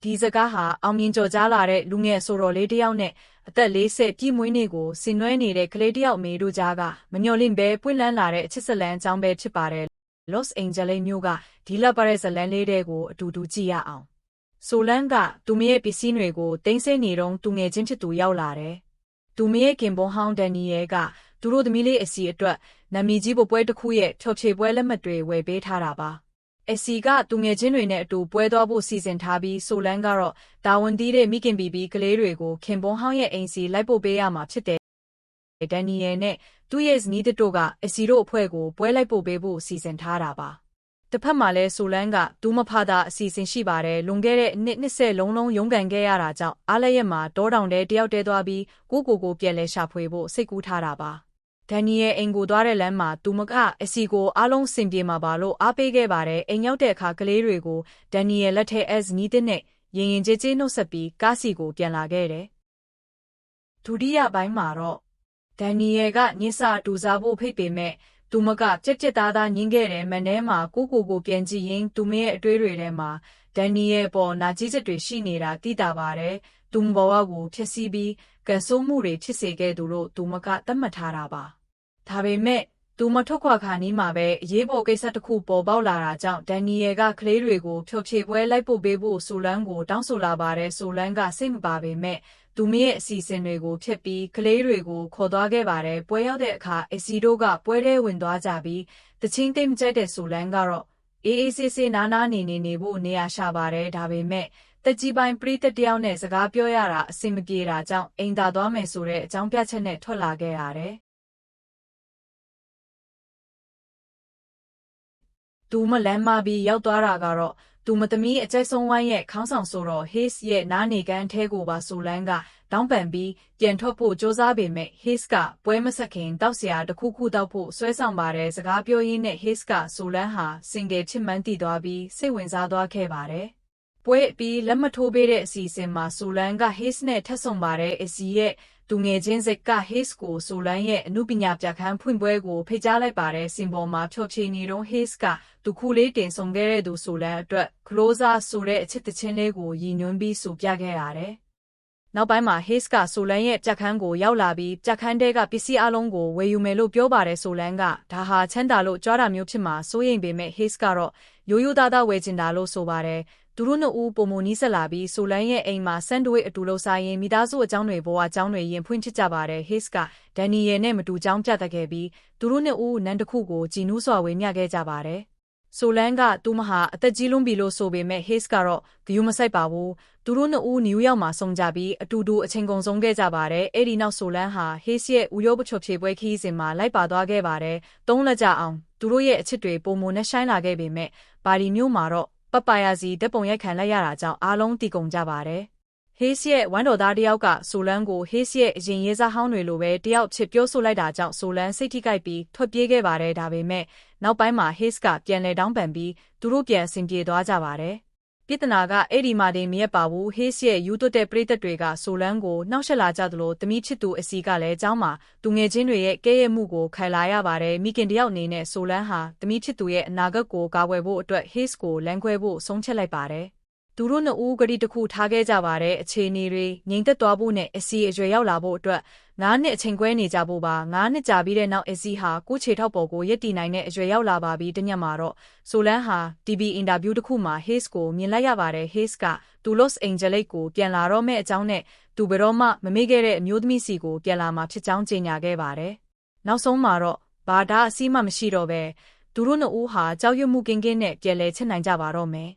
ဒီစကားဟာအောင်မြင်ကျော်ကြားလာတဲ့လူငယ်ဆိုတော်လေးတစ်ယောက်နဲ့အသက်40ပြည့်မွေးနေ့ကိုဆင်နွှဲနေတဲ့ကလေးတစ်ယောက်မေတို့ကြားကမမျှော်လင့်ပဲပွင့်လန်းလာတဲ့အချစ်ဇာတ်လမ်းအကြောင်းပဲဖြစ်ပါတယ်။ Los Angeles မြို့ကဒီလပါတဲ့ဇာတ်လမ်းလေးတွေကိုအတူတူကြည့်ရအောင်။ဆိုလန်းကသူမရဲ့ပစ္စည်းတွေကိုတင်းဆဲနေတော့သူငယ်ချင်းဖြစ်သူရောက်လာတယ်။သူမရဲ့ခင်ပွန်းဟောင်းဒန်နီယယ်ကသူတို့သမီးလေးအစီအတွက်နာမည်ကြီးပွဲတစ်ခုရဲ့ချော်ချေပွဲလက်မှတ်တွေဝယ်ပေးထားတာပါ။အစီကသူငယ်ချင်းတွေနဲ့အတူပွဲသွားဖို့စီစဉ်ထားပြီးဆိုလန်းကတော့တာဝန်တီးတဲ့မိခင်ဘီကလေးတွေကိုခင်ပွန်းဟောင်းရဲ့အိမ်စီလိုက်ပို့ပေးရမှာဖြစ်တယ်။ဒန်နီယယ်နဲ့သူ့ရဲ့ဇနီးတို့ကအစီတို့အဖွဲ့ကိုပွဲလိုက်ပို့ပေးဖို့စီစဉ်ထားတာပါ။တစ်ဖက်မှာလဲဆိုလန်းကသူမဖတာအစီအစဉ်ရှိပါတယ်လွန်ခဲ့တဲ့20လုံးရုန်းကန်ခဲ့ရတာကြောင့်အားလရက်မှာတောတောင်ထဲတယောက်တည်းသွားပြီးကိုပြန်လဲရှာဖွေဖို့စိတ်ကူးထားတာပါ။ဒန်နီယယ်အိမ်ကိုသွားတဲ့လမ်းမှာသူမကအစီကိုအားလုံးစင်ပြေမှာပါလို့အားပေးခဲ့ပါတယ်။အိမ်ရောက်တဲ့အခါကလေးတွေကိုဒန်နီယယ်လက်ထက်ဇနီးနဲ့ရင်ကြေးနှုတ်ဆက်ပြီးကားစီကိုပြန်လာခဲ့တယ်။ဒုတိယပိုင်းမှာတော့ဒန်နီယယ်ကညစ်စာတူစားဖို့ဖိတ်ပေမဲ့သူမကကြက်သားညင်းခဲ့တယ်မန်ထဲမှာကိုပြန်ကြည့်ရင်သူမရဲ့အတွေးတွေထဲမှာဒန်နီယယ်ပေါ်နာကြီးချက်တွေရှိနေတာသိတာပါတယ်။သူမဘဝကိုဖျက်ဆီးပြီးကန်ဆိုးမှုတွေဖြစ်စေခဲ့သူလို့သူမကသတ်မှတ်ထားတာပါ။ဒါပေမဲ့သူမထွက်ခွာခါနီးမှာပဲအရေးပေါ်ကိစ္စတစ်ခုပေါ်ပေါက်လာတာကြောင့်ဒန်နီယယ်ကကလေးတွေကိုဖျော်ဖြေပွဲလိုက်ပို့ပေးဖို့ဆိုလန်းကိုတောင်းဆိုလာပါတယ်။ဆိုလန်းကစိတ်မပါပေမဲ့သူမရဲ့အစီအစဉ်တွေကိုဖျက်ပြီးကလေးတွေကိုခေါ်သွားခဲ့ပါတယ်။ပွဲရောက်တဲ့အခါအစီတို့ကပွဲထဲဝင်သွားကြပြီးတချင်းသိမ့်ကျက်တဲ့ဆိုလန်းကတော့အေးဆေးနားနေဖို့နေရာရှာပါတယ်။ဒါပေမဲ့တက်ကြီးပိုင်းပရိသတ်တယောက်နဲ့စကားပြောရတာအဆင်မပြေတာကြောင့်အိမ်သာသွားမယ်ဆိုတဲ့အကြောင်းပြချက်နဲ့ထွက်လာခဲ့ရတယ်။သူမလမ်းမပြီးရောက်သွားတာကတော့သူမသမီးအကြိုက်ဆုံးဝိုင်းရဲ့ခေါင်းဆောင်ဆိုတော့ Hayes ရဲ့နားနေကန်းထဲကိုပါဆိုလန်းကတောင်းပန်ပြီးပြန်ထွက်ဖို့ကြိုးစားပေမဲ့ Hayes ကပွဲမဆက်ခင်တောက်စရာတစ်ခုတောက်ဖို့ဆွဲဆောင်ပါတယ်စကားပြောရင်းနဲ့ Hayes ကဆိုလန်းဟာစင်ကယ်ချစ်မှန်းတည်သွားပြီးစိတ်ဝင်စားသွားခဲ့ပါတယ်။ပွဲအပြီးလက်မထိုးပေးတဲ့အစီအစဉ်မှာဆိုလန်းက Hayes နဲ့ထပ်ဆုံပါတယ်အစီရဲ့သူငယ်ချင်းစိတ်က Hayes ကိုဆိုလန်းရဲ့အမှုပညာပြခန်းဖွင့်ပွဲကိုဖိတ်ကြားလိုက်ပါတယ်စင်ပေါ်မှာဖြောဖြေနေတော့ Hayes ကသူခုလေးတင်ဆောင်ခဲ့တဲ့သူဆိုလန်းအတွက် Closer ဆိုတဲ့အချစ်တချင်းလေးကိုရည်ညွှန်းပြီးဆိုပြခဲ့ရတယ်။နောက်ပိုင်းမှာ Hayes ကဆိုလန်းရဲ့ပြခန်းကိုရောက်လာပြီးပြခန်းထဲကပစ္စည်းအလုံးကိုဝယ်ယူမယ်လို့ပြောပါတယ်ဆိုလန်းကဒါဟာချမ်းသာလို့ကြွားတာမျိုးဖြစ်မှာစိုးရိမ်ပေမဲ့ Hayes ကတော့ရိုးသားဝယ်ချင်တာလို့ဆိုပါတယ်။သူတို့နှစ်ဦးပုံမနီးစပ်လာပြီးဆိုလန်းရဲ့အိမ်မှာဆန်ဒွိတ်အတူလှစားရင်မိသားစုအကြောင်းတွေဘဝအကြောင်းတွေရင်ဖွင့်ဖြစ်ကြပါတယ်။ Hayes ကဒန်နီယယ်နဲ့မတူကြောင်းပြတတ်ခဲ့ပြီးသူတို့နှစ်ဦးနန်းတစ်ခုကိုကြည်နူးစွာဝေမျှခဲ့ကြပါတယ်။ဆိုလန်းကသူမဟာအသက်ကြီးလွန်းပြီလို့ဆိုပေမဲ့ Hayes ကတော့ဂယုမစိုက်ပါဘူး။သူတို့နှစ်ဦးနယူးယောက်မှာဆုံကြပြီးအတူတူအချိန်ကုန်ဆုံးခဲ့ကြပါတယ်။အဲ့ဒီနောက်ဆိုလန်းဟာ Hayes ရဲ့ဥရောပချော်ဖြေပွဲခီးစဉ်မှာလိုက်ပါသွားခဲ့ပါတယ်။သုံးလက်ကြအောင်သူတို့ရဲ့အချစ်တွေပုံမနဲ့ရှိုင်းလာခဲ့ပေမဲ့ပါရီမြို့မှာတော့ပပယာစီဓာတ်ပုံရိုက်ခံလိုက်ရတာကြောင့်အားလုံးတီကုန်ကြပါတယ်။ Hayes ရဲ့ဝမ်းတော်သားတယောက်ကဆိုလန်းကို Hayes ရဲ့အရင်ရေးစားဟောင်းတွေလိုပဲတယောက်ချစ်ပြောဆိုလိုက်တာကြောင့်ဆိုလန်းစိတ်ထိခိုက်ပြီးထွက်ပြေးခဲ့ပါတယ်။ဒါပေမဲ့နောက်ပိုင်းမှာ Hayes ကပြန်လဲတောင်းပန်ပြီးသူတို့ပြန်ဆင်ပြေသွားကြပါတယ်။ပြဿနာကအဲ့ဒီမှာတင်မရက်ပါဘူး။ Hayes ရဲ့ယူသွတ်တဲ့ပရိသတ်တွေကဆိုလန်းကိုနှောက်ယှက်လာကြသလိုသမီးချစ်သူအစီကလည်းအကြောင်းမှာသူငယ်ချင်းတွေရဲ့ကဲရဲမှုကိုခံလာရပါတယ်။မိခင်တယောက်အနေနဲ့ဆိုလန်းဟာသမီးချစ်သူရဲ့အနာဂတ်ကိုကာကွယ်ဖို့အတွက် Hayes ကိုလမ်းခွဲဖို့ဆုံးဖြတ်လိုက်ပါတယ်။သူတို့နှစ်ဦးဂတိတစ်ခုထားခဲ့ကြပါတယ်အခြေအနေတွေငြိမ်သက်သွားဖို့နဲ့အစီအရွယ်ရောက်လာဖို့အတွက်9နှစ်အချိန်ခွဲနေကြဖို့ပါ9နှစ်ကြာပြီးတဲ့နောက်အစီဟာကိုခြေထောက်ပေါ်ကိုရက်တည်နိုင်တဲ့အရွယ်ရောက်လာပါပြီတညမှာတော့ဆိုလန်းဟာ TV အင်တာဗျူးတစ်ခုမှာ Hayes ကိုမြင်လိုက်ရပါတယ် Hayes ကသူ Los Angeles ကိုပြန်လာတော့မဲ့အကြောင်းနဲ့သူဘယ်တော့မှမမေ့ခဲ့တဲ့အမျိုးသမီးစီကိုပြန်လာမှာဖြစ်ကြောင်းကြေညာခဲ့ပါတယ်နောက်ဆုံးမှာတော့ဘာဒါအစီမှမရှိတော့ပဲသူတို့နှစ်ဦးဟာကြောက်ရွံ့မှုကင်းနဲ့ပြန်လဲချစ်နိုင်ကြပါတော့မယ်